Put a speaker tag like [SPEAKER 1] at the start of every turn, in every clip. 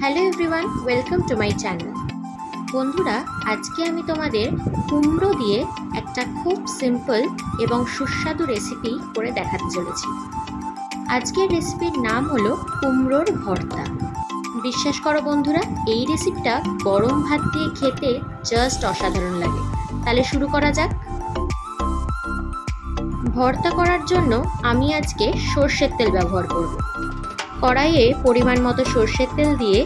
[SPEAKER 1] Hello everyone, welcome to my channel. বন্ধুরা, আজকে আমি তোমাদের কুমড়ো দিয়ে একটা খুব সিম্পল এবং সুস্বাদু রেসিপি করে দেখাতে চলেছি। আজকের রেসিপির নাম হলো কুমড়োর ভর্তা। বিশ্বাস করো বন্ধুরা, এই রেসিপিটা গরম ভাত দিয়ে খেতে জাস্ট অসাধারণ লাগে। তাহলে শুরু করা যাক। ভর্তা করার জন্য আমি আজকে সর্ষের তেল ব্যবহার করব। কড়াইয়ে পরিমাণ মতো সর্ষের তেল দিয়ে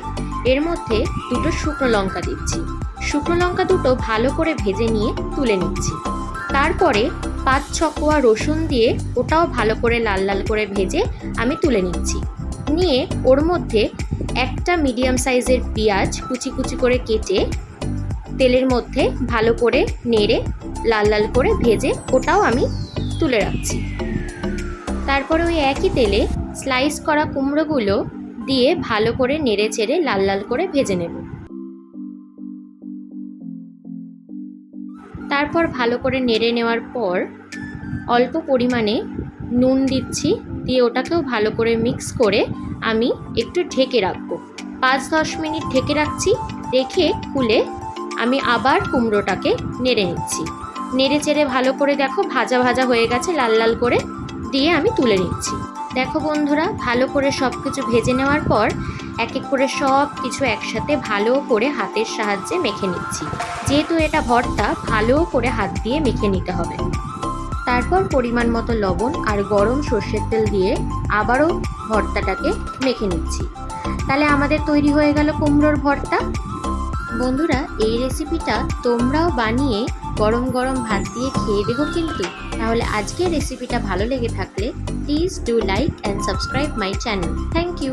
[SPEAKER 1] এর মধ্যে দুটো শুকনো লঙ্কা দিচ্ছি। শুকনো লঙ্কা দুটো ভালো করে ভেজে নিয়ে তুলে নিচ্ছি। তারপরে 5-6 কোয়া রসুন দিয়ে ওটাও ভালো করে লাল লাল করে ভেজে আমি তুলে নিচ্ছি। নিয়ে ওর মধ্যে একটা মিডিয়াম সাইজের পেঁয়াজ কুচি কুচি করে কেটে তেলের মধ্যে ভালো করে নেড়ে লাল লাল করে ভেজে ওটাও আমি তুলে রাখছি। তারপরে ওই একই তেলে স্লাইস করা কুমড়োগুলো দিয়ে ভালো করে নেড়ে চেড়ে লাল লাল করে ভেজে নেব। তারপর ভালো করে নেড়ে নেওয়ার পর অল্প পরিমাণে নুন দিচ্ছি, দিয়ে ওটাকেও ভালো করে মিক্স করে আমি একটু ঢেকে রাখবো। 5-10 মিনিট ঢেকে রাখছি। রেখে খুলে আমি আবার কুমড়োটাকে নেড়ে নিচ্ছি। নেড়ে চেড়ে ভালো করে দেখো ভাজা ভাজা হয়ে গেছে লাল লাল করে, দিয়ে আমি তুলে নিচ্ছি। দেখো বন্ধুরা, ভালো করে সব কিছু ভেজে নেওয়ার পর এক এক করে সব কিছু একসাথে ভালো করে হাতের সাহায্যে মেখে নিচ্ছি। যেহেতু এটা ভর্তা, ভালো করে হাত দিয়ে মেখে নিতে হবে। তারপর পরিমাণ মতো লবণ আর গরম সর্ষের তেল দিয়ে আবারও ভর্তাটাকে মেখে নিচ্ছি। তাহলে আমাদের তৈরি হয়ে গেল কুমড়োর ভর্তা। বন্ধুরা, এই রেসিপিটা তোমরাও বানিয়ে গরম গরম ভাত দিয়ে খেয়ে দেখো কিন্তু। তাহলে আজকের রেসিপিটা ভালো লেগে থাকলে please do like and subscribe my channel. Thank you.